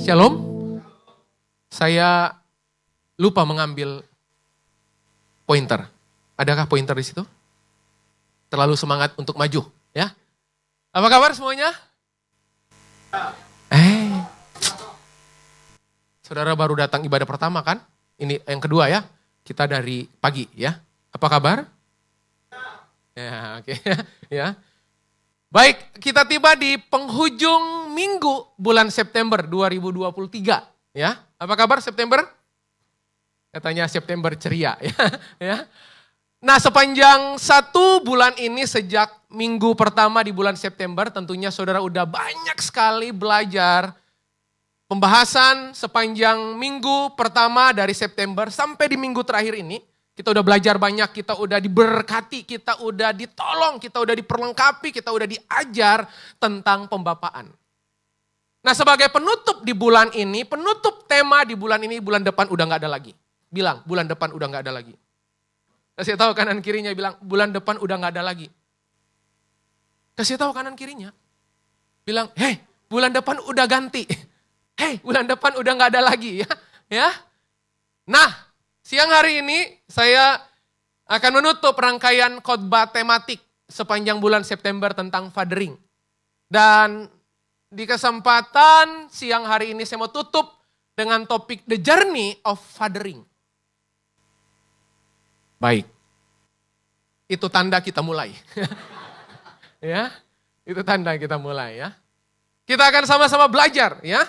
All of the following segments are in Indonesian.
Shalom. Saya lupa mengambil pointer. Adakah pointer di situ? Terlalu semangat untuk maju, ya. Apa kabar semuanya? Saudara baru datang ibadah pertama kan? Ini yang kedua ya. Kita dari pagi ya. Apa kabar? Ya, oke. Ya. Baik, kita tiba di penghujung minggu bulan September 2023 ya. Apa kabar September? Katanya September ceria ya. Ya. Nah, sepanjang 1 bulan ini sejak minggu pertama di bulan September tentunya saudara udah banyak sekali belajar pembahasan sepanjang minggu pertama dari September sampai di minggu terakhir ini. Kita udah belajar banyak, kita udah diberkati, kita udah ditolong, kita udah diperlengkapi, kita udah diajar tentang pembapaan. Nah, sebagai penutup di bulan ini, penutup tema di bulan ini, bulan depan udah gak ada lagi. Bilang, bulan depan udah gak ada lagi. Kasih tahu kanan kirinya, bilang, bulan depan udah gak ada lagi. Kasih tahu kanan kirinya. Bilang, hei, bulan depan udah ganti. Hei, bulan depan udah gak ada lagi ya. Ya. Nah, siang hari ini saya akan menutup rangkaian khotbah tematik sepanjang bulan September tentang fathering. Dan di kesempatan siang hari ini saya mau tutup dengan topik The Journey of Fathering. Baik, itu tanda kita mulai. Ya, itu tanda kita mulai ya. Kita akan sama-sama belajar ya.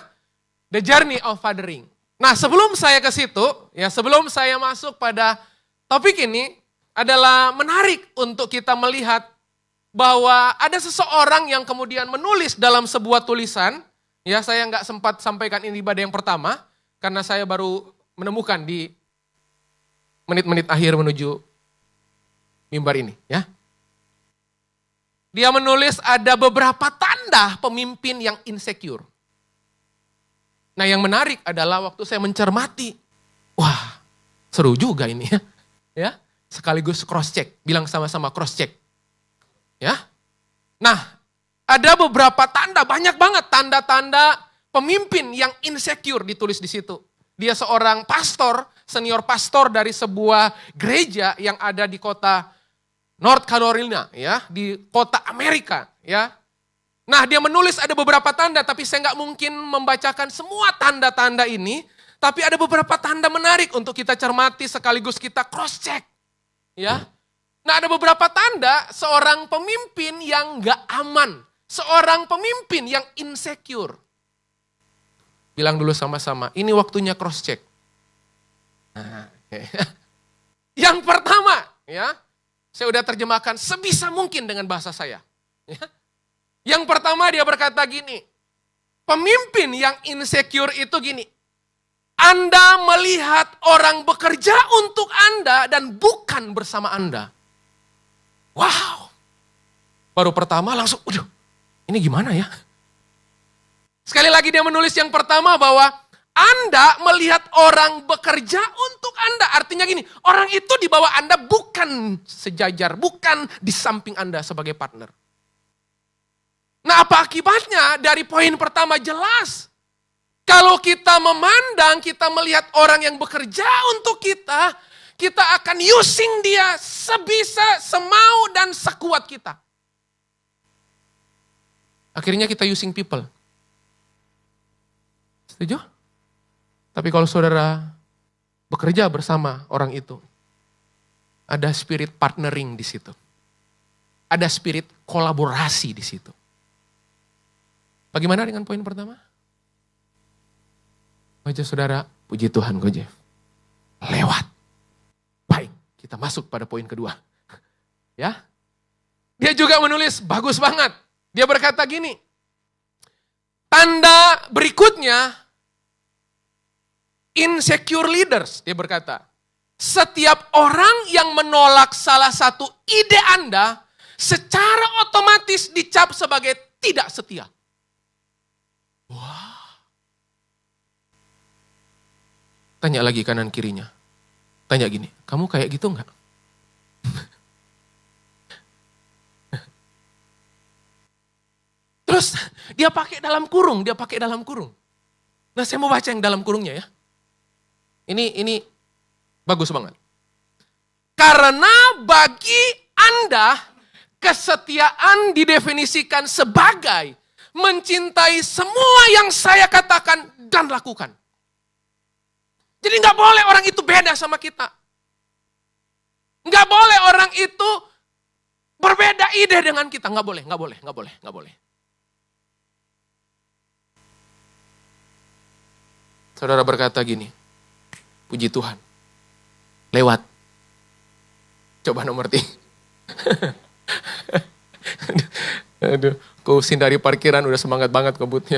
The Journey of Fathering. Nah, sebelum saya ke situ, ya sebelum saya masuk pada topik ini adalah menarik untuk kita melihat bahwa ada seseorang yang kemudian menulis dalam sebuah tulisan, ya saya nggak sempat sampaikan ini pada yang pertama, karena saya baru menemukan di menit-menit akhir menuju mimbar ini, ya. Dia menulis ada beberapa tanda pemimpin yang insecure. Nah, yang menarik adalah waktu saya mencermati, wah, seru juga ini ya. Ya, sekaligus cross check, bilang sama-sama cross check. Ya. Nah, ada beberapa tanda, banyak banget tanda-tanda pemimpin yang insecure ditulis di situ. Dia seorang pastor, senior pastor dari sebuah gereja yang ada di kota North Carolina, ya, di kota Amerika, ya. Nah, dia menulis ada beberapa tanda, tapi saya nggak mungkin membacakan semua tanda-tanda ini. Tapi ada beberapa tanda menarik untuk kita cermati sekaligus kita cross check. Ya. Nah, ada beberapa tanda seorang pemimpin yang nggak aman. Seorang pemimpin yang insecure. Bilang dulu sama-sama, ini waktunya cross check. Nah, okay. Yang pertama, ya, saya udah terjemahkan sebisa mungkin dengan bahasa saya. Ya. Yang pertama dia berkata gini, pemimpin yang insecure itu gini, Anda melihat orang bekerja untuk Anda dan bukan bersama Anda. Wow. Baru pertama langsung, waduh, ini gimana ya? Sekali lagi dia menulis yang pertama bahwa Anda melihat orang bekerja untuk Anda. Artinya gini, orang itu di bawah Anda bukan sejajar, bukan di samping Anda sebagai partner. Nah, apa akibatnya? Dari poin pertama jelas. Kalau kita memandang, kita melihat orang yang bekerja untuk kita, kita akan using dia sebisa, semau, dan sekuat kita. Akhirnya kita using people. Setuju? Tapi kalau saudara bekerja bersama orang itu, ada spirit partnering di situ. Ada spirit kolaborasi di situ. Bagaimana dengan poin pertama? Wajah saudara, puji Tuhan Gojef. Lewat. Baik, kita masuk pada poin kedua. Ya. Dia juga menulis, bagus banget. Dia berkata gini, tanda berikutnya, insecure leaders, dia berkata. Setiap orang yang menolak salah satu ide Anda, secara otomatis dicap sebagai tidak setia. Wah. Tanya lagi kanan kirinya. Tanya gini, kamu kayak gitu enggak? Terus dia pakai dalam kurung. Nah, saya mau baca yang dalam kurungnya ya. Ini bagus banget. Karena bagi Anda, kesetiaan didefinisikan sebagai mencintai semua yang saya katakan dan lakukan. Jadi nggak boleh orang itu beda sama kita. Nggak boleh orang itu berbeda ide dengan kita. Nggak boleh. Saudara berkata gini, puji Tuhan, lewat. Coba nomor 3. Aduh, kusin dari parkiran udah semangat banget kebutnya.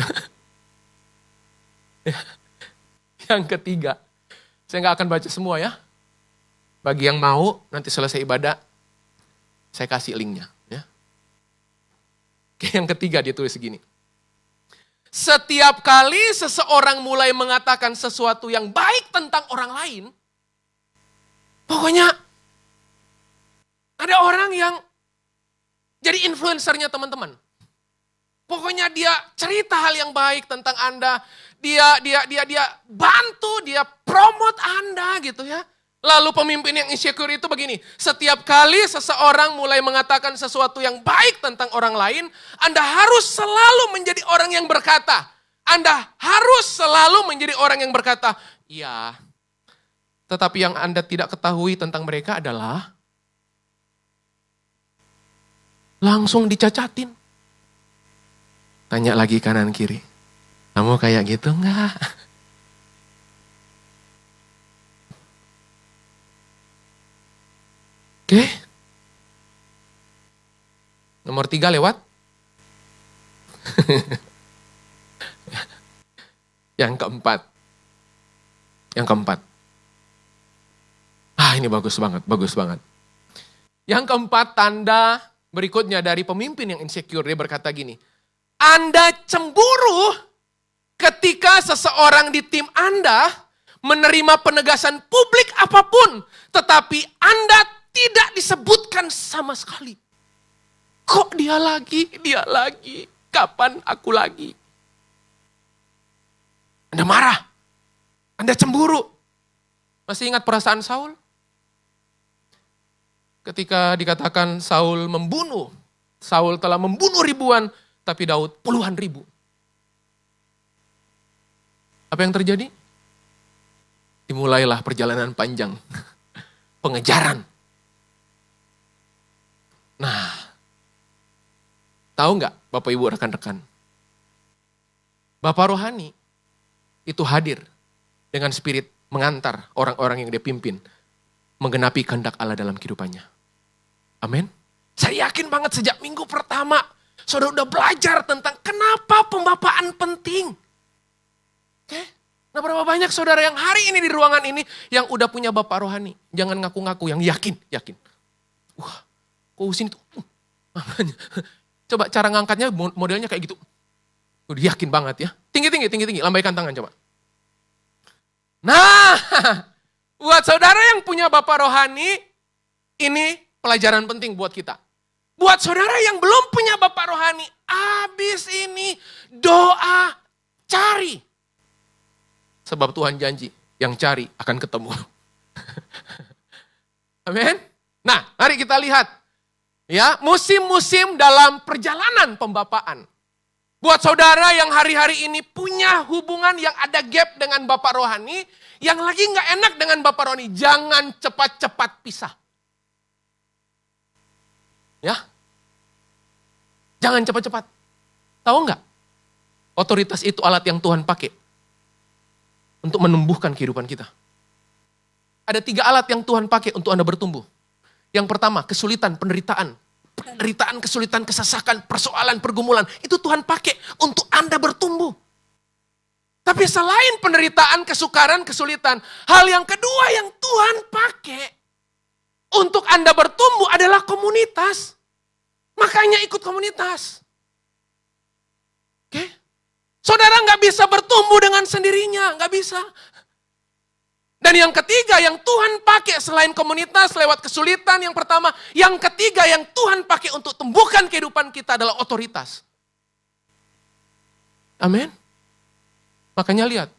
Yang ketiga, saya nggak akan baca semua ya. Bagi yang mau, nanti selesai ibadah, saya kasih linknya. Ya. Oke, yang ketiga dia tulis segini. Setiap kali seseorang mulai mengatakan sesuatu yang baik tentang orang lain, pokoknya ada orang yang jadi influencernya teman-teman. Pokoknya dia cerita hal yang baik tentang Anda, dia bantu, dia promote Anda gitu ya. Lalu pemimpin yang insecure itu begini, setiap kali seseorang mulai mengatakan sesuatu yang baik tentang orang lain, Anda harus selalu menjadi orang yang berkata. Anda harus selalu menjadi orang yang berkata, iya. Tetapi yang Anda tidak ketahui tentang mereka adalah langsung dicacatin. Tanya lagi kanan kiri, kamu kayak gitu enggak? Oke. Nomor 3 lewat. Yang keempat. Ini bagus banget. Yang keempat, tanda berikutnya dari pemimpin yang insecure, dia berkata gini, Anda cemburu ketika seseorang di tim Anda menerima penegasan publik apapun, tetapi Anda tidak disebutkan sama sekali. Kok dia lagi, kapan aku lagi? Anda marah, Anda cemburu. Masih ingat perasaan Saul? Ketika dikatakan Saul telah membunuh ribuan, tapi Daud puluhan ribu. Apa yang terjadi? Dimulailah perjalanan panjang, pengejaran. Nah, tahu nggak Bapak Ibu rekan-rekan? Bapak rohani itu hadir dengan spirit mengantar orang-orang yang dia pimpin menggenapi kehendak Allah dalam kehidupannya. Amin. Saya yakin banget sejak minggu pertama, saudara udah belajar tentang kenapa pembapaan penting. Oke? Nah, berapa banyak saudara yang hari ini di ruangan ini yang udah punya bapak rohani. Jangan ngaku-ngaku, yang yakin. Wah, kok usin itu. Coba cara ngangkatnya modelnya kayak gitu. Udah yakin banget ya. Tinggi. Lambaikan tangan coba. Nah, buat saudara yang punya bapak rohani, ini pelajaran penting buat kita. Buat saudara yang belum punya bapak rohani, abis ini doa, cari. Sebab Tuhan janji, yang cari akan ketemu. Amin. Nah, mari kita lihat. Ya, musim-musim dalam perjalanan pembapaan. Buat saudara yang hari-hari ini punya hubungan yang ada gap dengan bapak rohani, yang lagi gak enak dengan bapak rohani, jangan cepat-cepat pisah. Ya, jangan cepat-cepat. Tahu gak? Otoritas itu alat yang Tuhan pakai untuk menumbuhkan kehidupan kita. Ada 3 alat yang Tuhan pakai untuk Anda bertumbuh. Yang pertama, kesulitan, penderitaan, kesulitan, kesesakan, persoalan, pergumulan. Itu Tuhan pakai untuk Anda bertumbuh. Tapi selain penderitaan, kesukaran, kesulitan, hal yang kedua yang Tuhan pakai untuk Anda bertumbuh adalah komunitas. Makanya ikut komunitas. Oke? Saudara nggak bisa bertumbuh dengan sendirinya, nggak bisa. Dan yang ketiga yang Tuhan pakai selain komunitas lewat kesulitan yang pertama. Yang ketiga yang Tuhan pakai untuk tumbuhkan kehidupan kita adalah otoritas. Amin. Makanya lihat,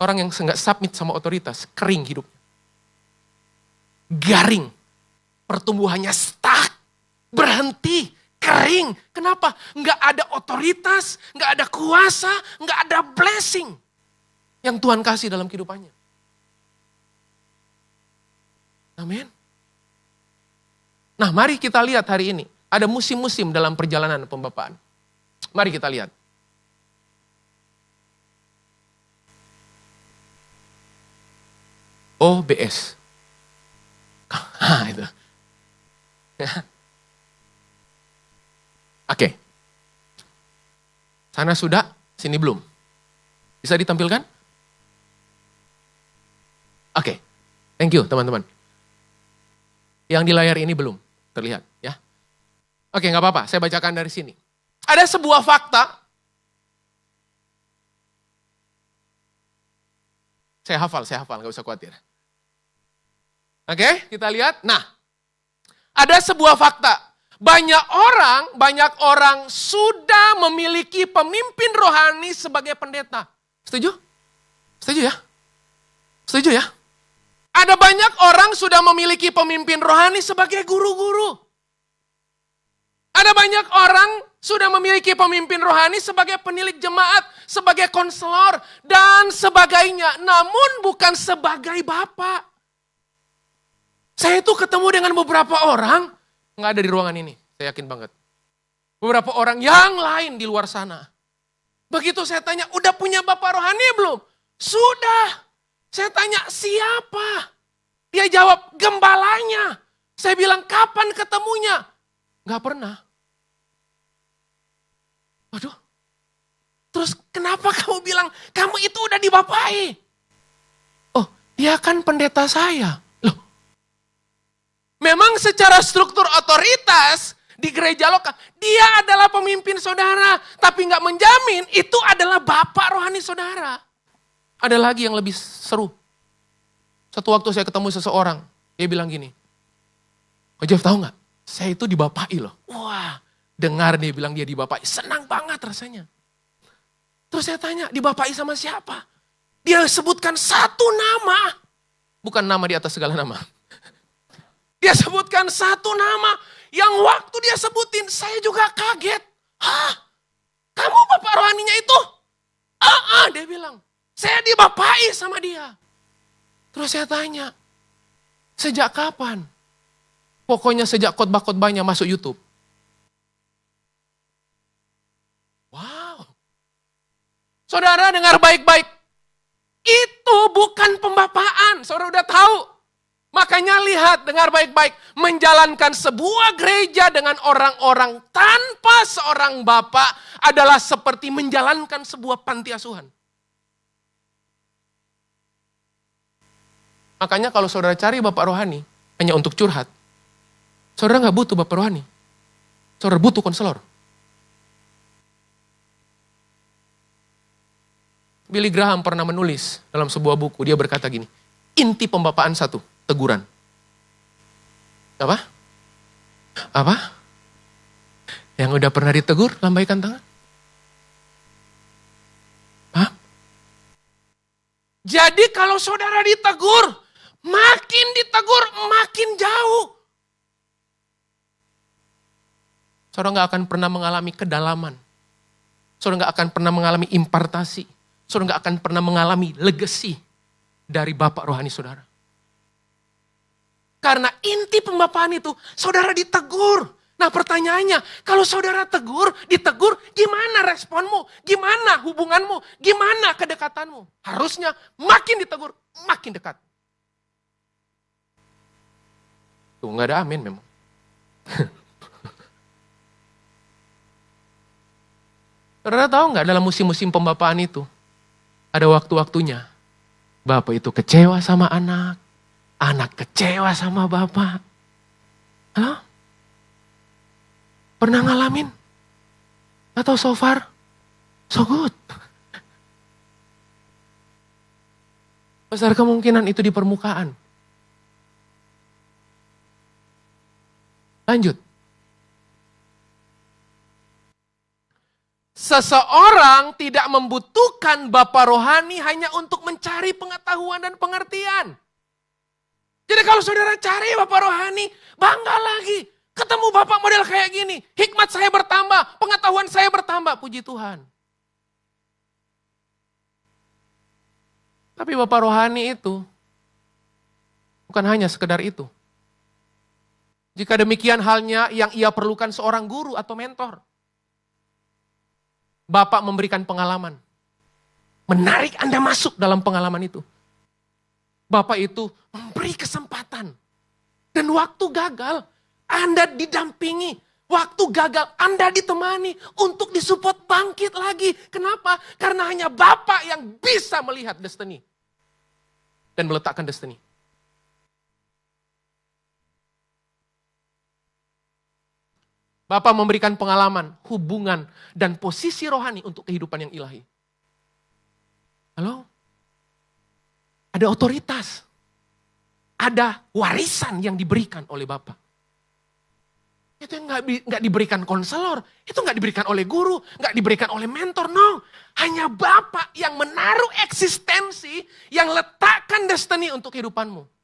orang yang nggak submit sama otoritas, kering hidupnya. Garing, pertumbuhannya stuck, berhenti, kering. Kenapa? Nggak ada otoritas, nggak ada kuasa, nggak ada blessing yang Tuhan kasih dalam kehidupannya. Amin. Nah, mari kita lihat hari ini. Ada musim-musim dalam perjalanan pembapaan. Mari kita lihat. OBS. Itu. Oke. Sana sudah, sini belum. Bisa ditampilkan? Oke. Thank you teman-teman. Yang di layar ini belum terlihat ya. Oke, nggak apa-apa, saya bacakan dari sini. Ada sebuah fakta. Saya hafal, nggak usah khawatir. Oke, kita lihat. Nah, ada sebuah fakta. Banyak orang sudah memiliki pemimpin rohani sebagai pendeta. Setuju? Setuju ya? Setuju ya? Ada banyak orang sudah memiliki pemimpin rohani sebagai guru-guru. Ada banyak orang sudah memiliki pemimpin rohani sebagai penilik jemaat, sebagai konselor, dan sebagainya. Namun bukan sebagai bapak. Saya itu ketemu dengan beberapa orang, nggak ada di ruangan ini, saya yakin banget. Beberapa orang yang lain di luar sana. Begitu saya tanya, udah punya bapak rohani belum? Sudah. Saya tanya, siapa? Dia jawab, gembalanya. Saya bilang, kapan ketemunya? Nggak pernah. Waduh. Terus kenapa kamu bilang, kamu itu udah dibapai? Oh, dia kan pendeta saya. Loh. Memang secara struktur otoritas di gereja lokal, dia adalah pemimpin saudara. Tapi nggak menjamin itu adalah bapak rohani saudara. Ada lagi yang lebih seru. Satu waktu saya ketemu seseorang, dia bilang gini, "Oh Jeff, tahu nggak? Saya itu dibapai loh." Wah, dengar dia bilang dia dibapai, senang banget rasanya. Terus saya tanya, dibapai sama siapa? Dia sebutkan satu nama. Bukan nama di atas segala nama. Dia sebutkan satu nama yang waktu dia sebutin, saya juga kaget. Hah? Kamu bapak rohaninya itu? Dia bilang. Saya dibapai sama dia. Terus saya tanya, sejak kapan? Pokoknya sejak khotbah-khotbahnya masuk YouTube. Wow. Saudara dengar baik-baik. Itu bukan pembapaan. Saudara udah tahu. Makanya lihat, dengar baik-baik. Menjalankan sebuah gereja dengan orang-orang tanpa seorang bapak adalah seperti menjalankan sebuah panti asuhan. Makanya kalau saudara cari bapak rohani hanya untuk curhat, saudara nggak butuh bapak rohani. Saudara butuh konselor. Billy Graham pernah menulis dalam sebuah buku, dia berkata gini, inti pembapaan satu, teguran. Apa? Apa? Yang udah pernah ditegur, lambaikan tangan. Hah? Jadi kalau saudara ditegur, makin ditegur, makin jauh. Saudara nggak akan pernah mengalami kedalaman. Saudara nggak akan pernah mengalami impartasi. Saudara nggak akan pernah mengalami legacy dari bapak rohani saudara. Karena inti pembapaan itu, saudara ditegur. Nah pertanyaannya, kalau saudara ditegur, gimana responmu? Gimana hubunganmu? Gimana kedekatanmu? Harusnya makin ditegur, makin dekat. Tuh gak ada amin memang. Saudara tahu gak dalam musim-musim pembapaan itu, ada waktu-waktunya, bapak itu kecewa sama anak kecewa sama bapak. Hah? Pernah ngalamin? Atau so far? So good. Besar kemungkinan itu di permukaan. Lanjut. Seseorang tidak membutuhkan bapa rohani hanya untuk mencari pengetahuan dan pengertian. Jadi kalau saudara cari bapa rohani, bangga lagi. Ketemu bapak model kayak gini, hikmat saya bertambah, pengetahuan saya bertambah, puji Tuhan. Tapi bapak rohani itu bukan hanya sekedar itu. Jika demikian halnya yang ia perlukan seorang guru atau mentor. Bapak memberikan pengalaman. Menarik Anda masuk dalam pengalaman itu. Bapak itu memberi kesempatan. Dan waktu gagal, Anda didampingi. Waktu gagal, Anda ditemani untuk disupport bangkit lagi. Kenapa? Karena hanya Bapak yang bisa melihat destiny. Dan meletakkan destiny. Bapak memberikan pengalaman, hubungan, dan posisi rohani untuk kehidupan yang ilahi. Halo? Ada otoritas. Ada warisan yang diberikan oleh Bapak. Itu yang nggak diberikan konselor, itu nggak diberikan oleh guru, nggak diberikan oleh mentor, no. Hanya Bapak yang menaruh eksistensi, yang letakkan destiny untuk kehidupanmu.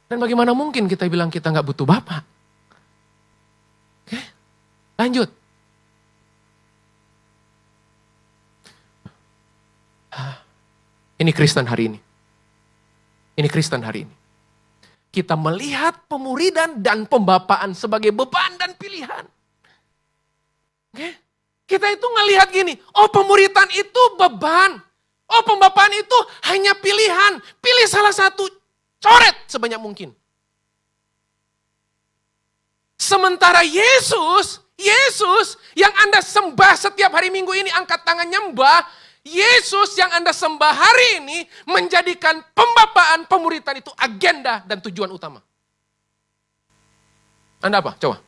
Dan bagaimana mungkin kita bilang kita nggak butuh Bapak? Oke, lanjut. Ini Kristen hari ini. Ini Kristen hari ini. Kita melihat pemuridan dan pembapaan sebagai beban dan pilihan. Oke? Kita itu ngelihat gini, oh pemuridan itu beban. Oh pembapaan itu hanya pilihan. Pilih salah satu, coret sebanyak mungkin. Sementara Yesus yang Anda sembah setiap hari Minggu ini, angkat tangan nyembah. Yesus yang Anda sembah hari ini menjadikan pembapaan, pemuridan itu agenda dan tujuan utama. Anda apa? Coba.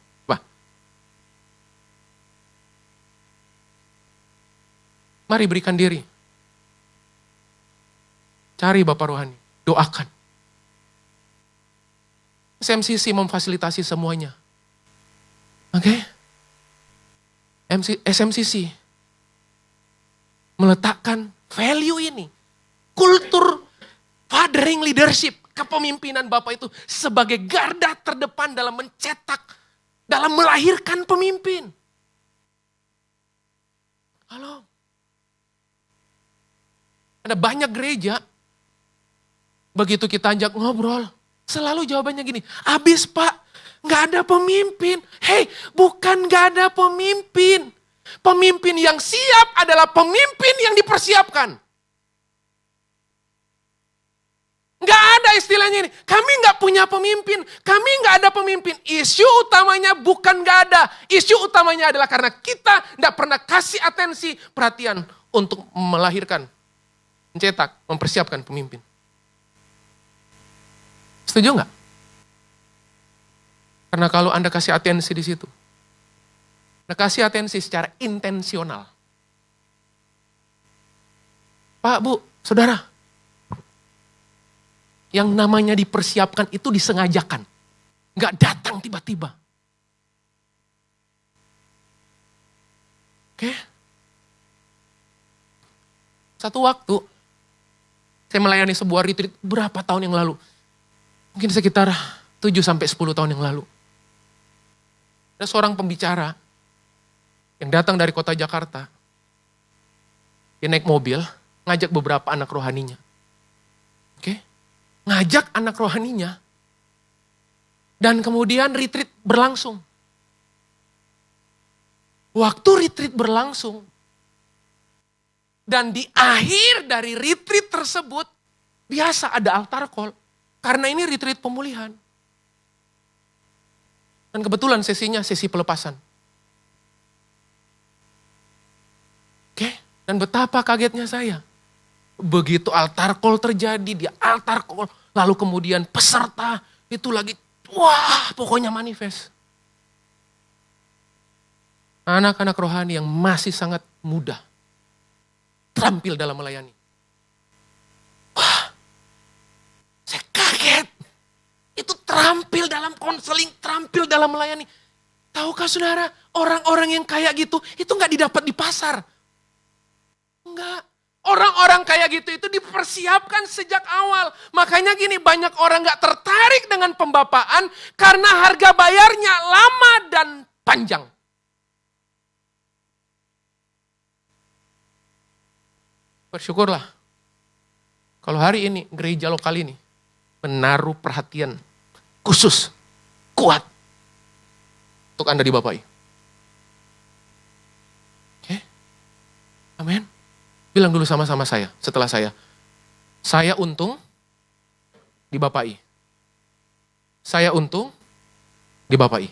Mari berikan diri. Cari Bapak Rohani. Doakan. SMCC memfasilitasi semuanya. Oke? SMCC meletakkan value ini. Kultur fathering leadership, kepemimpinan Bapak itu sebagai garda terdepan dalam mencetak, dalam melahirkan pemimpin. Halo? Ada banyak gereja, begitu kita ajak ngobrol, selalu jawabannya gini, habis Pak, gak ada pemimpin. Hei, bukan gak ada pemimpin. Pemimpin yang siap adalah pemimpin yang dipersiapkan. Gak ada istilahnya ini, kami gak punya pemimpin, kami gak ada pemimpin. Isu utamanya bukan gak ada, isu utamanya adalah karena kita gak pernah kasih atensi, perhatian untuk melahirkan, mencetak, mempersiapkan pemimpin. Setuju gak? Karena kalau Anda kasih atensi di situ, Anda kasih atensi secara intensional. Pak, Bu, Saudara, yang namanya dipersiapkan itu disengajakan. Nggak datang tiba-tiba. Oke? Satu waktu, saya melayani sebuah retreat berapa tahun yang lalu. Mungkin sekitar 7-10 tahun yang lalu. Ada seorang pembicara yang datang dari kota Jakarta. Dia naik mobil, ngajak beberapa anak rohaninya. Oke? Ngajak anak rohaninya. Dan kemudian retreat berlangsung. Waktu retreat berlangsung. Dan di akhir dari retreat tersebut, biasa ada altar call. Karena ini retreat pemulihan. Dan kebetulan sesinya sesi pelepasan. Oke, dan betapa kagetnya saya. Begitu altar call terjadi, di altar call, lalu kemudian peserta itu lagi, wah pokoknya manifest. Anak-anak rohani yang masih sangat muda, terampil dalam melayani. Wah, saya kaget. Itu terampil dalam konseling, terampil dalam melayani. Tahukah saudara, orang-orang yang kayak gitu, itu nggak didapat di pasar. Enggak. Orang-orang kayak gitu itu dipersiapkan sejak awal. Makanya gini, banyak orang gak tertarik dengan pembapaan karena harga bayarnya lama dan panjang. Bersyukurlah kalau hari ini gereja lokal ini menaruh perhatian khusus, kuat untuk Anda dibapai. Oke? Amin. Bilang dulu sama-sama saya, setelah saya untung dibapai. Saya untung dibapai.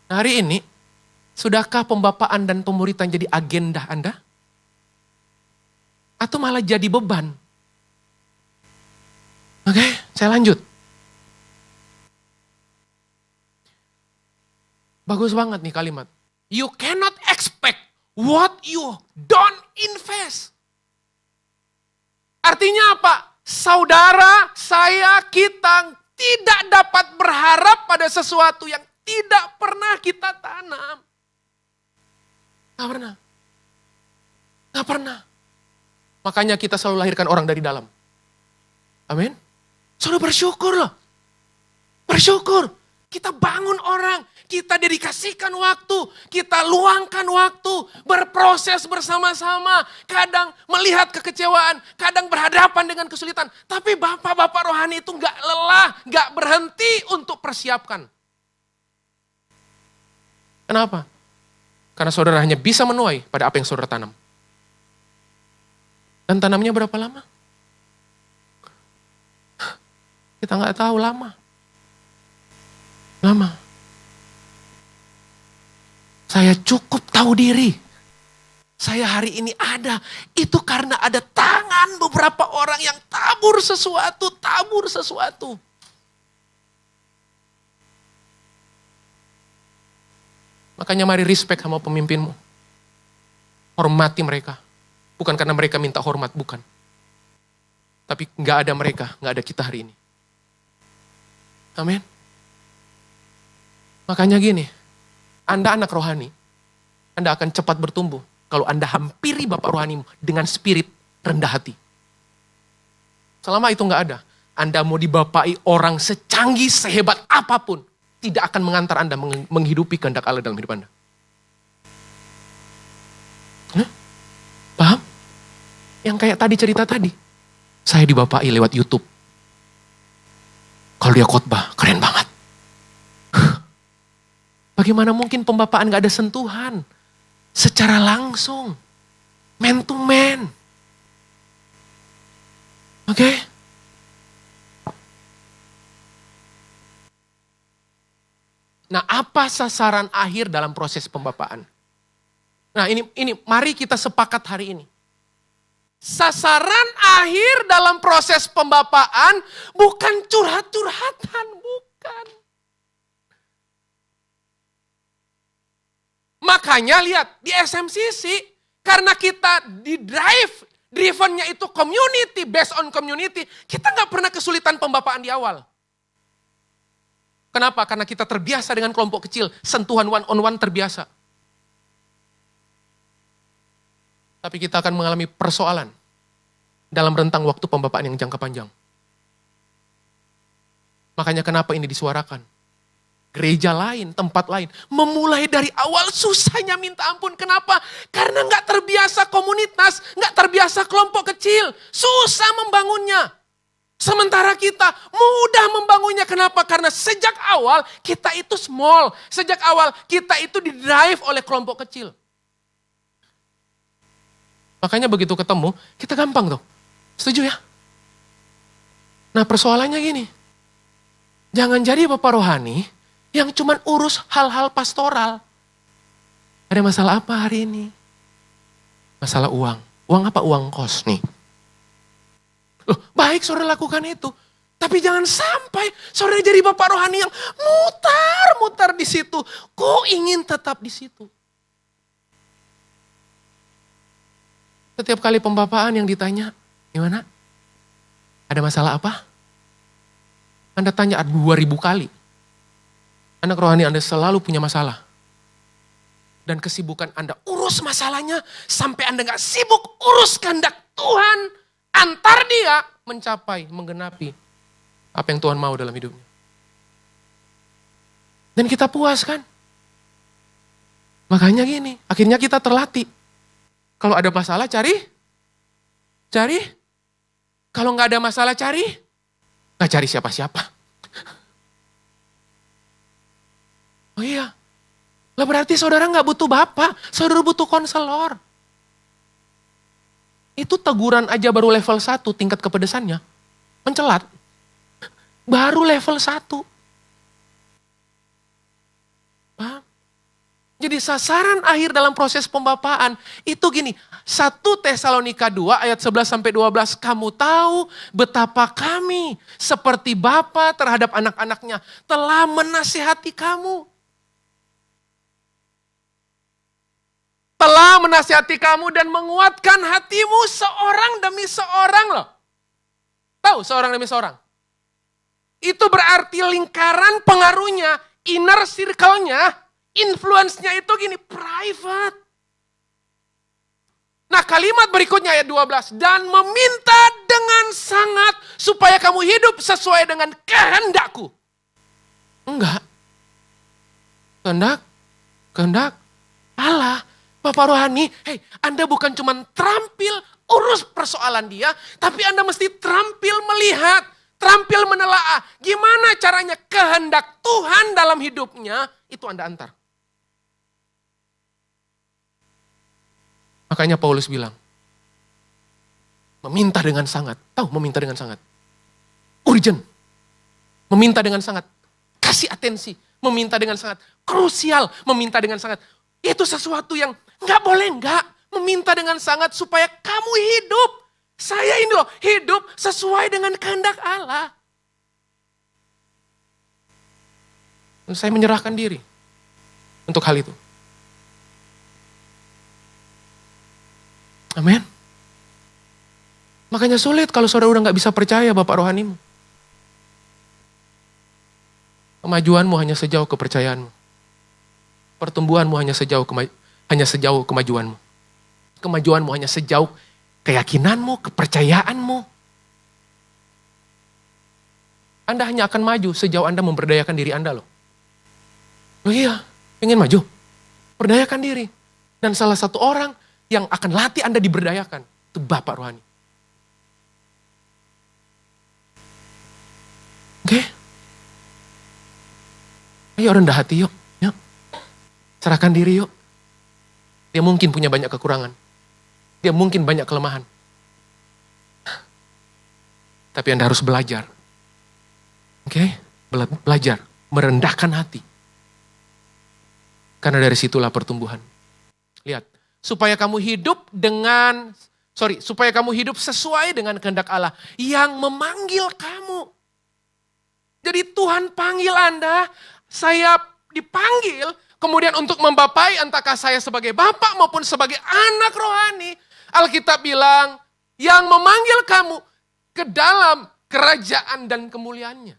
Nah, hari ini, sudahkah pembapaan dan pemuritan jadi agenda Anda? Atau malah jadi beban? Oke, saya lanjut. Bagus banget nih kalimat. You cannot expect what you don't invest. Artinya apa? Saudara, saya, kita tidak dapat berharap pada sesuatu yang tidak pernah kita tanam. Gak pernah. Gak pernah. Makanya kita selalu lahirkan orang dari dalam. Amin. Saudara bersyukur loh. Bersyukur. Kita bangun orang, kita dedikasikan waktu, kita luangkan waktu, berproses bersama-sama. Kadang melihat kekecewaan, kadang berhadapan dengan kesulitan. Tapi bapak-bapak rohani itu gak lelah, gak berhenti untuk persiapkan. Kenapa? Karena saudara hanya bisa menuai pada apa yang saudara tanam. Dan tanamnya berapa lama? Kita gak tahu lama. Lama. Saya cukup tahu diri. Saya hari ini ada. Itu karena ada tangan beberapa orang yang tabur sesuatu. Makanya mari respect sama pemimpinmu. Hormati mereka. Bukan karena mereka minta hormat, bukan. Tapi gak ada mereka, gak ada kita hari ini. Amin. Makanya gini, Anda anak rohani, Anda akan cepat bertumbuh kalau Anda hampiri Bapak rohanimu dengan spirit rendah hati. Selama itu nggak ada, Anda mau dibapai orang secanggih, sehebat apapun, tidak akan mengantar Anda menghidupi kehendak Allah dalam hidup Anda. Paham? Yang kayak tadi cerita tadi, saya dibapai lewat YouTube. Kalau dia khotbah, keren banget. Bagaimana mungkin pembapaan gak ada sentuhan? Secara langsung. Man to man. Oke? Nah, apa sasaran akhir dalam proses pembapaan? Nah, ini mari kita sepakat hari ini. Sasaran akhir dalam proses pembapaan bukan curhat-curhatan, bukan. Makanya lihat di SMCC, karena kita drivennya itu community, based on community, kita gak pernah kesulitan pembapaan di awal. Kenapa? Karena kita terbiasa dengan kelompok kecil, sentuhan one on one terbiasa. Tapi kita akan mengalami persoalan dalam rentang waktu pembapaan yang jangka panjang. Makanya kenapa ini disuarakan? Gereja lain, tempat lain, memulai dari awal susahnya minta ampun. Kenapa? Karena gak terbiasa komunitas, gak terbiasa kelompok kecil, susah membangunnya. Sementara kita mudah membangunnya. Kenapa? Karena sejak awal kita itu small, sejak awal kita itu didrive oleh kelompok kecil. Makanya begitu ketemu, kita gampang tuh. Setuju ya? Nah persoalannya gini, jangan jadi bapak rohani yang cuman urus hal-hal pastoral. Ada masalah apa hari ini? Masalah uang. Uang apa? Uang kos nih. Loh, baik saudara lakukan itu. Tapi jangan sampai saudara jadi bapak rohani yang mutar-mutar di situ. Kok ingin tetap di situ? Setiap kali pembapaan yang ditanya, gimana? Ada masalah apa? Anda tanya 2000 kali. Anak rohani Anda selalu punya masalah. Dan kesibukan Anda urus masalahnya sampai Anda gak sibuk urus kehendak Tuhan. Antar dia mencapai, menggenapi apa yang Tuhan mau dalam hidupnya. Dan kita puas kan? Makanya gini, akhirnya kita terlatih. Kalau ada masalah cari. Kalau gak ada masalah cari. Gak cari siapa-siapa. Oh iya. Lah berarti saudara gak butuh bapak, saudara butuh konselor. Itu teguran aja baru level 1 tingkat kepedesannya. Mencelat. Baru level 1. Paham? Jadi sasaran akhir dalam proses pembapaan itu gini. 1 Tesalonika 2 ayat 11-12. Kamu tahu betapa kami seperti bapa terhadap anak-anaknya telah menasihati kamu. Telah menasihati kamu dan menguatkan hatimu seorang demi seorang loh. Tahu seorang demi seorang. Itu berarti lingkaran pengaruhnya, inner circle-nya, influence-nya itu gini, private. Nah kalimat berikutnya ayat 12. Dan meminta dengan sangat supaya kamu hidup sesuai dengan kehendakku. Enggak. Kehendak Allah. Bapak rohani, Anda bukan cuma terampil urus persoalan dia, tapi Anda mesti terampil melihat, terampil menelaah. Gimana caranya kehendak Tuhan dalam hidupnya, itu Anda antar. Makanya Paulus bilang, meminta dengan sangat. Tahu meminta dengan sangat? Urgent. Meminta dengan sangat. Kasih atensi. Meminta dengan sangat. Krusial. Meminta dengan sangat. Itu sesuatu yang gak boleh gak. Meminta dengan sangat supaya kamu hidup. Saya ini loh hidup sesuai dengan kehendak Allah. Dan saya menyerahkan diri untuk hal itu. Amin. Makanya sulit kalau saudara udah gak bisa percaya bapak rohanimu. Kemajuanmu hanya sejauh kepercayaanmu. Pertumbuhanmu hanya sejauh kemajuanmu. Kemajuanmu hanya sejauh keyakinanmu, kepercayaanmu. Anda hanya akan maju sejauh Anda memberdayakan diri Anda loh. Oh iya, ingin maju. Berdayakan diri. Dan salah satu orang yang akan latih Anda diberdayakan, itu Bapak rohani. Oke? Ayo rendah hati yuk. Serahkan diri yuk. Dia mungkin punya banyak kekurangan. Dia mungkin banyak kelemahan. Tapi Anda harus belajar. Oke? Belajar. Merendahkan hati. Karena dari situlah pertumbuhan. Lihat. Supaya kamu hidup sesuai dengan kehendak Allah. Yang memanggil kamu. Jadi Tuhan panggil Anda. Saya dipanggil. Kemudian untuk membapai entahkah saya sebagai bapak maupun sebagai anak rohani. Alkitab bilang, yang memanggil kamu ke dalam kerajaan dan kemuliaannya.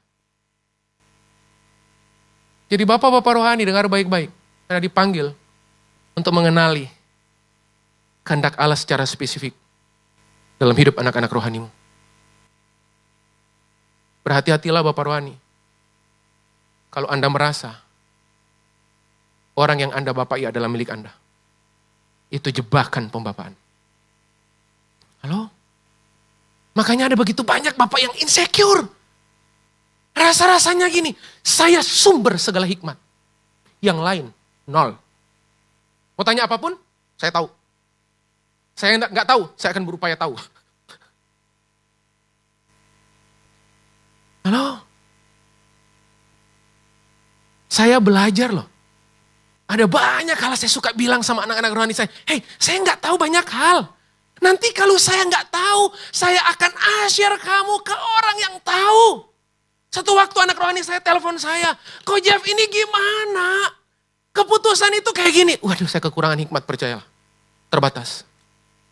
Jadi bapak-bapak rohani dengar baik-baik. Anda dipanggil untuk mengenali kehendak Allah secara spesifik dalam hidup anak-anak rohanimu. Berhati-hatilah bapak rohani. Kalau Anda merasa orang yang Anda bapai adalah milik Anda. Itu jebakan pembapaan. Halo? Makanya ada begitu banyak bapak yang insecure. Rasa-rasanya gini, saya sumber segala hikmat. Yang lain, nol. Mau tanya apapun, saya tahu. Saya nggak tahu, saya akan berupaya tahu. Halo? Saya belajar loh. Ada banyak hal saya suka bilang sama anak-anak rohani saya. Saya nggak tahu banyak hal. Nanti kalau saya nggak tahu, saya akan share kamu ke orang yang tahu. Satu waktu anak rohani saya telepon saya. Kok Jeff ini gimana? Keputusan itu kayak gini. Waduh, saya kekurangan hikmat, percayalah. Terbatas.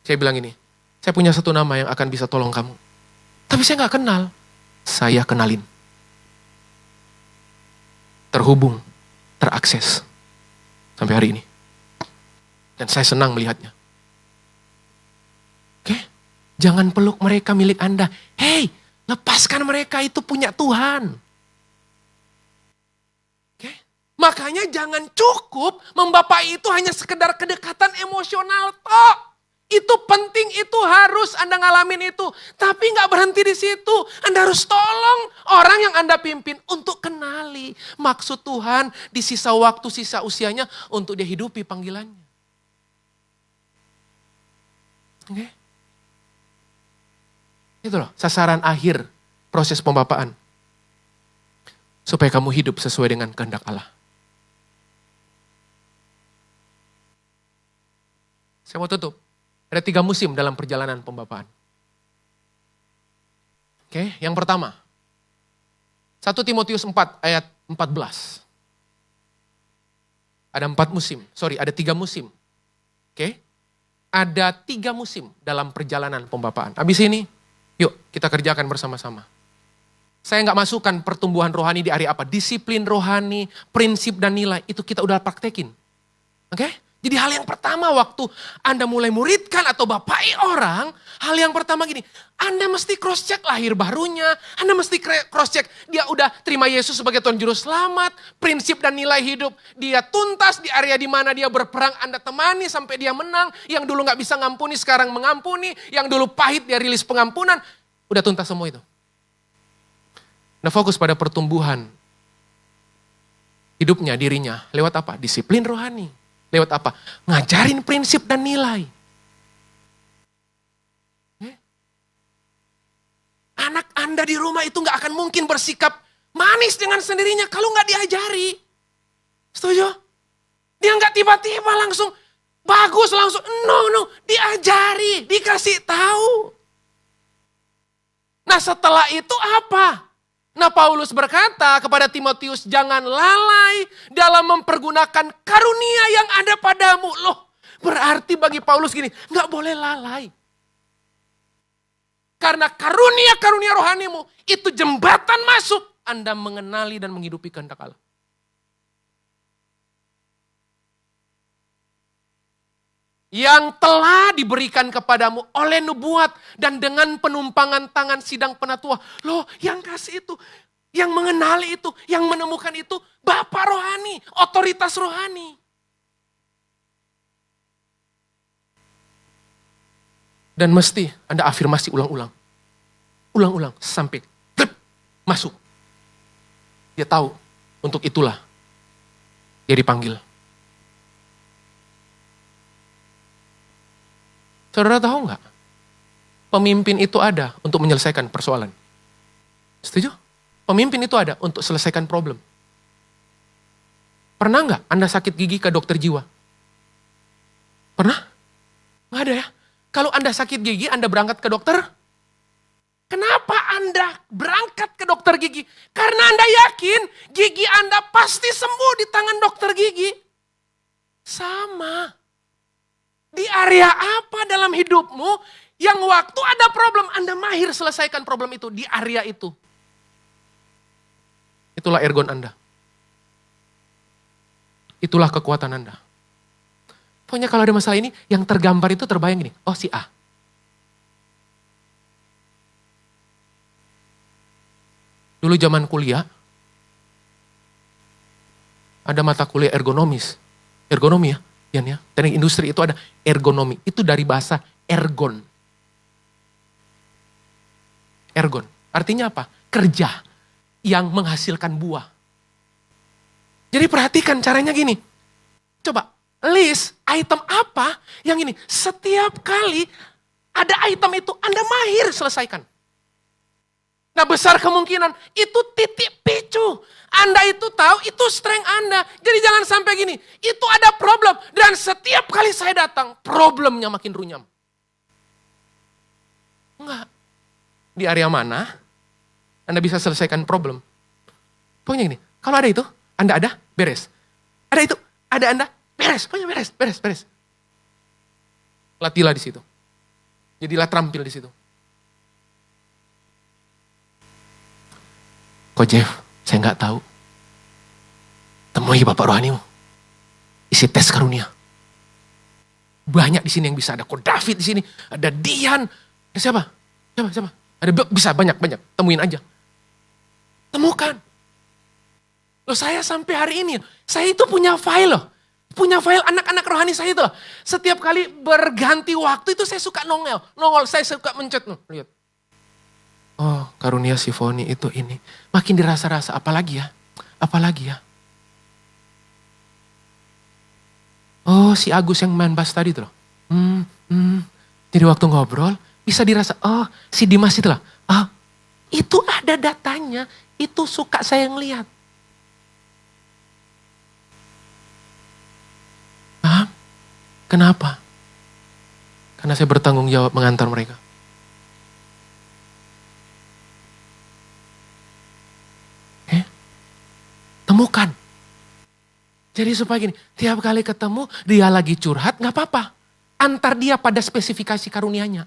Saya bilang ini, saya punya satu nama yang akan bisa tolong kamu. Tapi saya nggak kenal. Saya kenalin. Terhubung terakses sampai hari ini. Dan saya senang melihatnya. Oke? Jangan peluk mereka milik Anda. Hei, lepaskan mereka, itu punya Tuhan. Oke? Makanya jangan cukup membapai itu hanya sekedar kedekatan emosional toh. Itu penting, itu harus Anda ngalamin itu. Tapi gak berhenti di situ. Anda harus tolong orang yang Anda pimpin untuk kenali maksud Tuhan di sisa waktu, sisa usianya untuk dia hidupi panggilannya. Oke? Itu loh sasaran akhir proses pembapaan. Supaya kamu hidup sesuai dengan kehendak Allah. Saya mau tutup. Ada 3 musim dalam perjalanan pembapaan. Oke, yang pertama. 1 Timotius 4 ayat 14. Ada 4 musim, ada 3 musim. Oke, ada 3 musim dalam perjalanan pembapaan. Habis ini, yuk kita kerjakan bersama-sama. Saya nggak masukkan pertumbuhan rohani di area apa. Disiplin rohani, prinsip dan nilai, itu kita udah praktekin. Oke? Jadi hal yang pertama waktu Anda mulai muridkan atau bapai orang, hal yang pertama gini, Anda mesti cross check lahir barunya, Anda mesti cross check dia udah terima Yesus sebagai Tuhan Juru Selamat, prinsip dan nilai hidup dia tuntas di area di mana dia berperang, Anda temani sampai dia menang, yang dulu nggak bisa ngampuni sekarang mengampuni, yang dulu pahit dia rilis pengampunan, udah tuntas semua itu. Nah fokus pada pertumbuhan hidupnya, dirinya, lewat apa? Disiplin rohani. Lewat apa? Ngajarin prinsip dan nilai. Anak Anda di rumah itu gak akan mungkin bersikap manis dengan sendirinya kalau gak diajari. Setuju? Dia gak tiba-tiba langsung bagus, langsung no, diajari, dikasih tahu. Nah setelah itu apa? Nah Paulus berkata kepada Timotius, jangan lalai dalam mempergunakan karunia yang ada padamu. Loh, berarti bagi Paulus gini, gak boleh lalai. Karena karunia-karunia rohanimu itu jembatan masuk Anda mengenali dan menghidupi kehendak Allah. Yang telah diberikan kepadamu oleh nubuat dan dengan penumpangan tangan sidang penatua. Loh, yang kasih itu, yang mengenali itu, yang menemukan itu, Bapak rohani, otoritas rohani. Dan mesti Anda afirmasi ulang-ulang. Ulang-ulang sampai masuk. Dia tahu untuk itulah dia dipanggil. Saudara tahu nggak? Pemimpin itu ada untuk menyelesaikan persoalan. Setuju? Pemimpin itu ada untuk selesaikan problem. Pernah nggak Anda sakit gigi ke dokter jiwa? Pernah? Nggak ada ya? Kalau Anda sakit gigi, Anda berangkat ke dokter? Kenapa Anda berangkat ke dokter gigi? Karena Anda yakin gigi Anda pasti sembuh di tangan dokter gigi. Sama. Di area apa dalam hidupmu yang waktu ada problem Anda mahir selesaikan problem itu di area itu. Itulah ergon Anda. Itulah kekuatan Anda. Pokoknya kalau ada masalah ini yang tergambar itu terbayang gini, oh si A. Dulu zaman kuliah ada mata kuliah ergonomi ya. Ya, teknik industri itu ada ergonomi. Itu dari bahasa ergon. Ergon. Artinya apa? Kerja yang menghasilkan buah. Jadi perhatikan caranya gini. Coba list item apa yang ini. Setiap kali ada item itu Anda mahir selesaikan. Nah besar kemungkinan itu titik picu. Anda itu tahu itu strength Anda. Jadi jangan sampai gini, itu ada problem. Dan setiap kali saya datang, problemnya makin runyam. Enggak. Di area mana Anda bisa selesaikan problem? Pokoknya gini, kalau ada itu, Anda ada, beres. Ada itu, ada Anda, beres. Pokoknya beres. Latihlah di situ. Jadilah terampil di situ. Kok Jeff, saya nggak tahu. Temuin Penuhi Bapak rohanimu. Isi tes karunia. Banyak di sini yang bisa. Ada Ko David di sini. Ada Dian. Ada siapa? Siapa? Ada bisa banyak. Temuin aja. Temukan. Loh saya sampai hari ini, saya itu punya file loh. Punya file anak-anak rohani saya itu loh. Setiap kali berganti waktu itu saya suka nongol. Saya suka mencet. Lihat. Oh karunia Sifoni itu ini. Makin dirasa-rasa. Apalagi ya. Oh si Agus yang main bass tadi tuh loh. Jadi waktu ngobrol bisa dirasa. Oh si Dimas itu loh. Oh itu ada datanya. Itu suka saya ngeliat. Paham? Kenapa? Karena saya bertanggung jawab mengantar mereka. Temukan. Jadi supaya gini, tiap kali ketemu dia lagi curhat, gak apa-apa. Antar dia pada spesifikasi karunianya.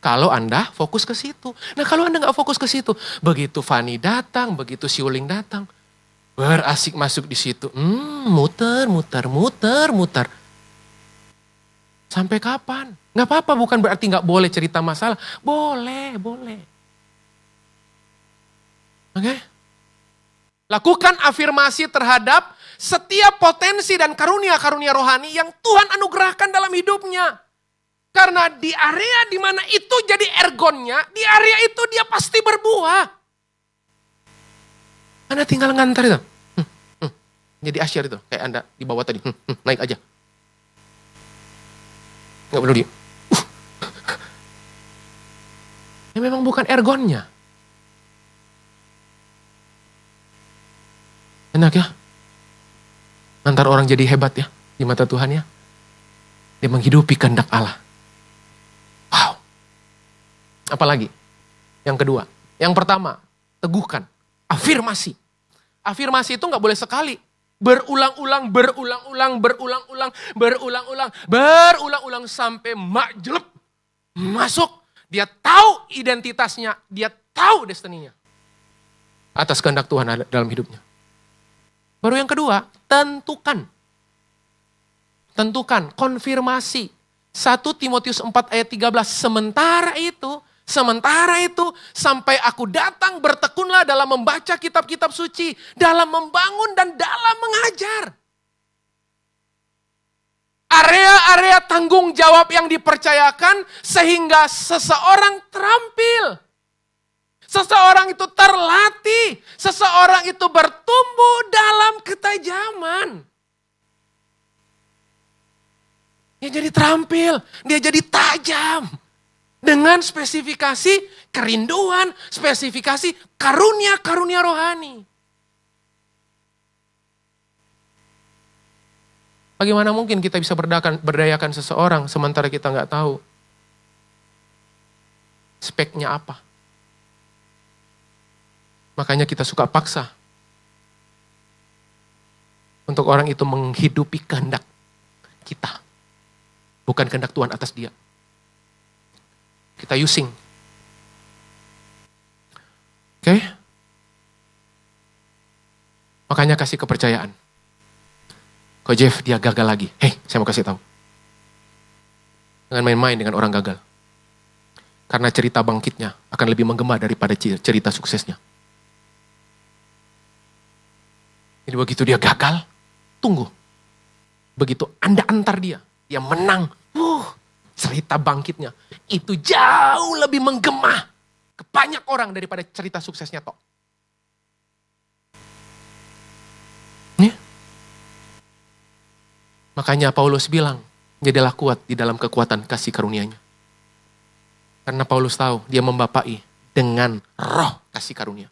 Kalau Anda fokus ke situ. Nah kalau Anda gak fokus ke situ, begitu Fani datang, begitu si Uling datang, berasik masuk di situ. Muter. Sampai kapan? Gak apa-apa, bukan berarti gak boleh cerita masalah. Boleh. Oke? Lakukan afirmasi terhadap setiap potensi dan karunia-karunia rohani yang Tuhan anugerahkan dalam hidupnya. Karena di area di mana itu jadi ergonnya, di area itu dia pasti berbuah. Anda tinggal ngantar itu. Jadi asyar itu, kayak Anda di bawah tadi. Naik aja. Nggak perlu dia. Ini memang bukan ergonnya. Enak ya. Antar orang jadi hebat ya. Di mata Tuhan ya. Dia menghidupi kehendak Allah. Wow. Apalagi? Yang kedua. Yang pertama. Teguhkan. Afirmasi. Afirmasi itu gak boleh sekali. Berulang-ulang sampai makjelep. Masuk. Dia tahu identitasnya. Dia tahu destininya. Atas kehendak Tuhan dalam hidupnya. Baru yang kedua, tentukan. Tentukan, konfirmasi. 1 Timotius 4 ayat 13, sementara itu sampai aku datang bertekunlah dalam membaca kitab-kitab suci, dalam membangun dan dalam mengajar. Area-area tanggung jawab yang dipercayakan sehingga seseorang terampil. Seseorang itu terlatih, seseorang itu bertumbuh dalam ketajaman. Dia jadi terampil, dia jadi tajam. Dengan spesifikasi kerinduan, spesifikasi karunia-karunia rohani. Bagaimana mungkin kita bisa berdayakan seseorang sementara kita nggak tahu speknya apa? Makanya kita suka paksa untuk orang itu menghidupi kehendak kita. Bukan kehendak Tuhan atas dia. Kita using. Oke? Makanya kasih kepercayaan. Kok Jeff dia gagal lagi. Saya mau kasih tahu. Jangan main-main dengan orang gagal. Karena cerita bangkitnya akan lebih menggema daripada cerita suksesnya. Jadi begitu dia gagal, tunggu. Begitu Anda antar dia menang. Cerita bangkitnya itu jauh lebih menggema ke banyak orang daripada cerita suksesnya toh. Makanya Paulus bilang, jadilah kuat di dalam kekuatan kasih karunia-Nya. Karena Paulus tahu dia membapai dengan roh kasih karunia.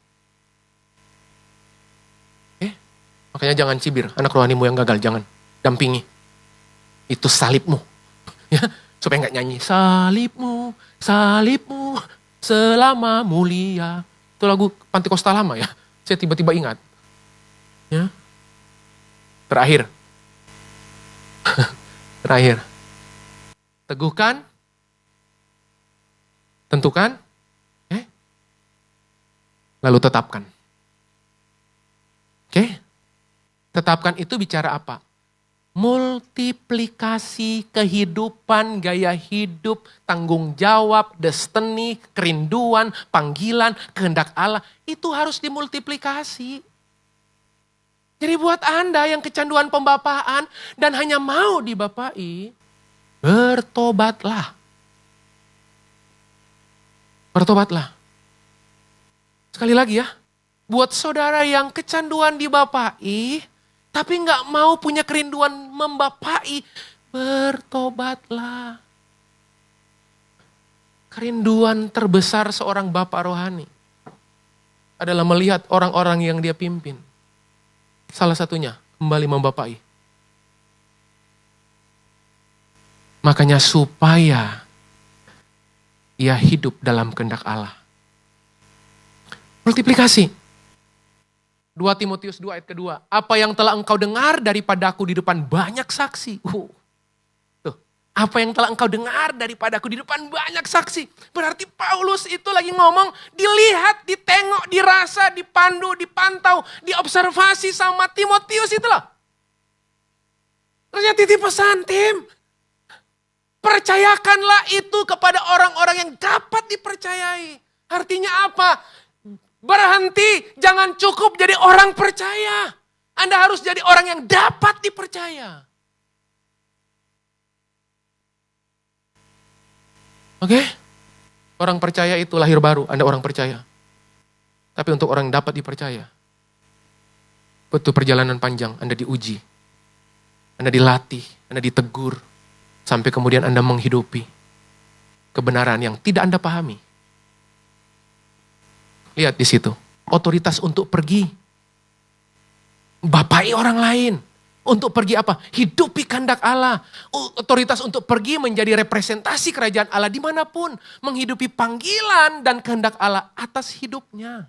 Makanya jangan cibir, anak rohanimu yang gagal, jangan. Dampingi. Itu salibmu. Ya, supaya nggak nyanyi. Salibmu, salibmu, selama mulia. Itu lagu Pantekosta lama ya. Saya tiba-tiba ingat. Ya. Terakhir. Terakhir. Teguhkan. Tentukan. Lalu tetapkan. Oke? Tetapkan itu bicara apa? Multiplikasi kehidupan, gaya hidup, tanggung jawab, destiny, kerinduan, panggilan, kehendak Allah. Itu harus dimultiplikasi. Jadi buat Anda yang kecanduan pembapaan dan hanya mau dibapai, bertobatlah. Bertobatlah. Sekali lagi ya, buat saudara yang kecanduan dibapai, tapi gak mau punya kerinduan membapai, bertobatlah. Kerinduan terbesar seorang bapak rohani adalah melihat orang-orang yang dia pimpin. Salah satunya kembali membapai. Makanya supaya ia hidup dalam kehendak Allah. Multiplikasi. 2 Timotius 2 ayat kedua. Apa yang telah engkau dengar daripadaku di depan banyak saksi. Tuh, apa yang telah engkau dengar daripadaku di depan banyak saksi. Berarti Paulus itu lagi ngomong, dilihat, ditengok, dirasa, dipandu, dipantau, diobservasi sama Timotius itulah. Ternyata titip pesan, Tim. Percayakanlah itu kepada orang-orang yang dapat dipercayai. Artinya apa? Berhenti, jangan cukup jadi orang percaya. Anda harus jadi orang yang dapat dipercaya. Oke? Orang percaya itu lahir baru, Anda orang percaya. Tapi untuk orang yang dapat dipercaya, butuh perjalanan panjang, Anda diuji. Anda dilatih, Anda ditegur. Sampai kemudian Anda menghidupi kebenaran yang tidak Anda pahami. Lihat di situ, otoritas untuk pergi. Bapai orang lain. Untuk pergi apa? Hidupi kehendak Allah. Otoritas untuk pergi menjadi representasi kerajaan Allah dimanapun. Menghidupi panggilan dan kehendak Allah atas hidupnya.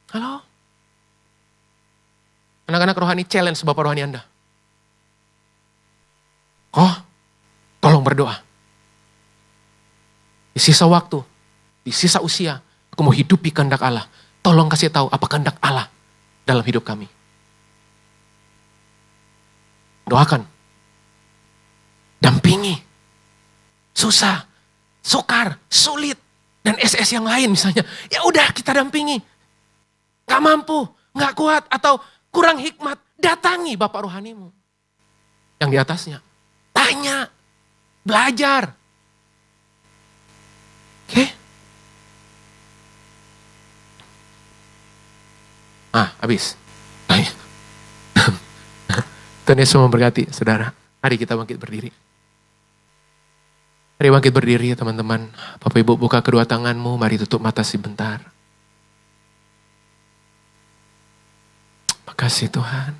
Halo? Anak-anak rohani challenge Bapak rohani Anda. Oh, tolong berdoa. Di sisa waktu, di sisa usia, aku mau hidupi kehendak Allah. Tolong kasih tahu apa kehendak Allah dalam hidup kami. Doakan. Dampingi. Susah, sukar, sulit. Dan SS yang lain misalnya. Ya udah kita dampingi. Gak mampu, gak kuat, atau kurang hikmat. Datangi Bapak rohanimu. Yang di atasnya. Tanya, belajar. Oke? Habis. Tuhan Yesus memberkati, saudara. Mari kita bangkit berdiri. Mari bangkit berdiri, teman-teman. Bapak Ibu buka kedua tanganmu, mari tutup mata sebentar. Makasih Tuhan.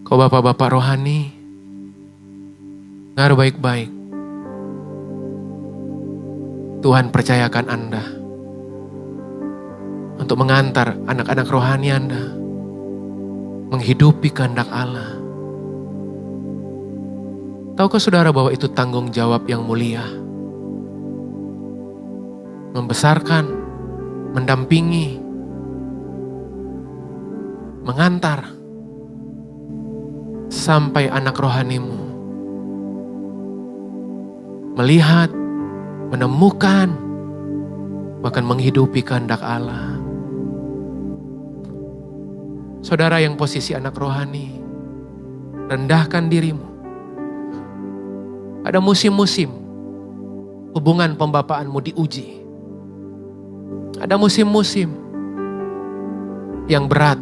Kau bapak-bapak rohani, dengar baik-baik. Tuhan percayakan Anda untuk mengantar anak-anak rohani Anda menghidupi kehendak Allah. Tahukah saudara bahwa itu tanggung jawab yang mulia? Membesarkan, mendampingi, mengantar sampai anak rohanimu melihat, menemukan, bahkan menghidupi kehendak Allah. Saudara yang posisi anak rohani, rendahkan dirimu. Ada musim-musim hubungan pembapaanmu diuji. Ada musim-musim yang berat.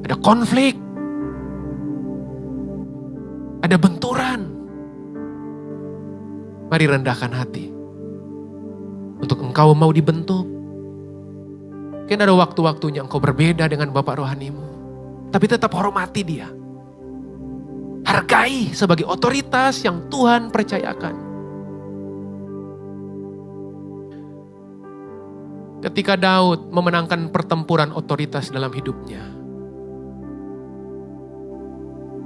Ada konflik. Ada benturan. Mari rendahkan hati. Untuk engkau mau dibentuk. Mungkin ada waktu-waktunya engkau berbeda dengan bapak rohanimu. Tapi tetap hormati dia. Hargai sebagai otoritas yang Tuhan percayakan. Ketika Daud memenangkan pertempuran otoritas dalam hidupnya,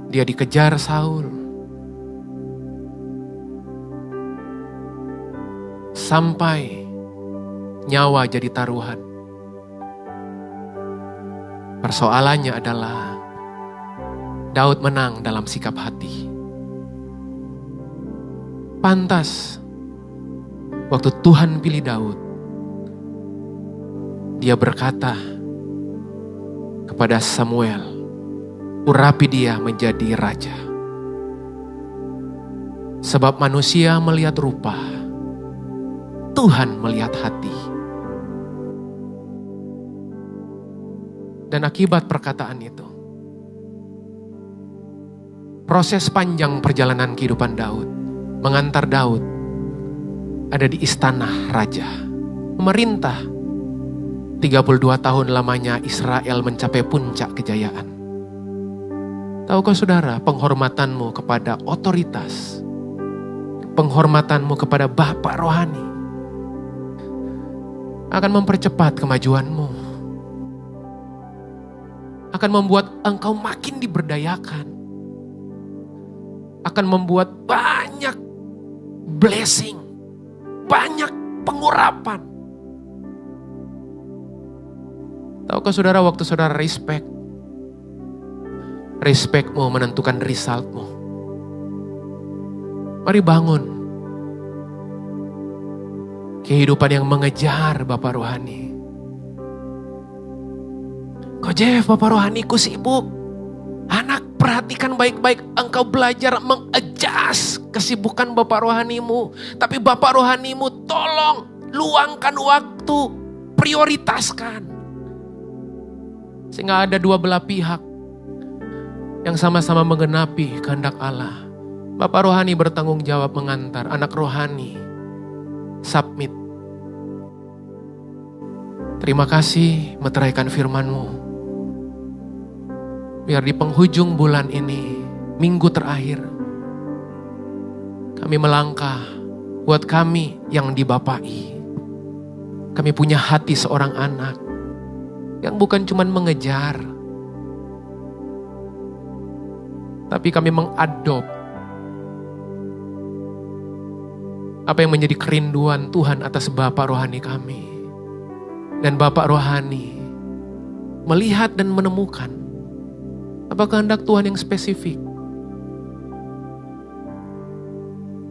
dia dikejar Saul. sampai nyawa jadi taruhan. Persoalannya adalah Daud menang dalam sikap hati. Pantas waktu Tuhan pilih Daud, dia berkata kepada Samuel, urapi dia menjadi raja. Sebab manusia melihat rupa, Tuhan melihat hati. Dan akibat perkataan itu, proses panjang perjalanan kehidupan Daud mengantar Daud ada di istana raja. Memerintah 32 tahun lamanya Israel mencapai puncak kejayaan. Tahukah saudara, penghormatanmu kepada otoritas, penghormatanmu kepada Bapa rohani akan mempercepat kemajuanmu, akan membuat engkau makin diberdayakan, akan membuat banyak blessing, banyak pengurapan. Tahukah saudara, waktu saudara respectmu menentukan resultmu. Mari bangun kehidupan yang mengejar Bapak rohani. Kok Jeff, Bapak rohaniku sibuk. Anak, perhatikan baik-baik, engkau belajar mengadjust kesibukan Bapak rohanimu. Tapi Bapak rohanimu tolong luangkan waktu, prioritaskan. Sehingga ada dua belah pihak yang sama-sama menggenapi kehendak Allah. Bapak rohani bertanggung jawab mengantar, anak rohani submit. Terima kasih meteraikan firman-Mu. Biar di penghujung bulan ini, minggu terakhir, kami melangkah buat kami yang dibapai. Kami punya hati seorang anak yang bukan cuma mengejar, tapi kami mengadop apa yang menjadi kerinduan Tuhan atas Bapak rohani kami. Dan Bapak rohani melihat dan menemukan apa kehendak Tuhan yang spesifik.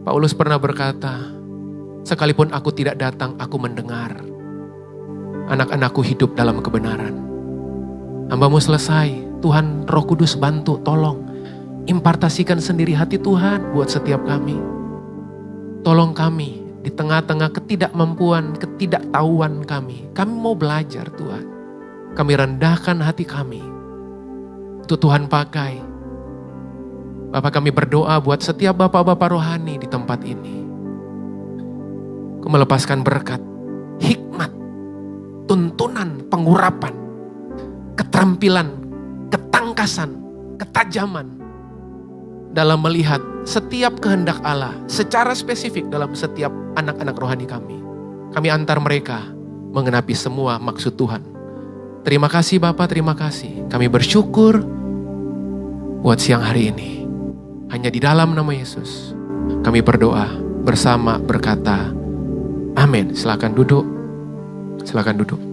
Paulus pernah berkata, sekalipun aku tidak datang, aku mendengar. Anak-anakku hidup dalam kebenaran. Hamba-Mu selesai, Tuhan Roh Kudus bantu, tolong. Impartasikan sendiri hati Tuhan buat setiap kami. Tolong kami di tengah-tengah ketidakmampuan, ketidaktahuan kami. Kami mau belajar Tuhan. Kami rendahkan hati kami. Untuk Tuhan pakai. Bapak, kami berdoa buat setiap bapak-bapak rohani di tempat ini. Aku melepaskan berkat, hikmat, tuntunan, pengurapan, keterampilan, ketangkasan, ketajaman dalam melihat setiap kehendak Allah secara spesifik dalam setiap anak-anak rohani kami. Kami antar mereka mengenapi semua maksud Tuhan. Terima kasih Bapak, terima kasih. Kami bersyukur buat siang hari ini. Hanya di dalam nama Yesus kami berdoa bersama berkata, amin. Silakan duduk. Silakan duduk.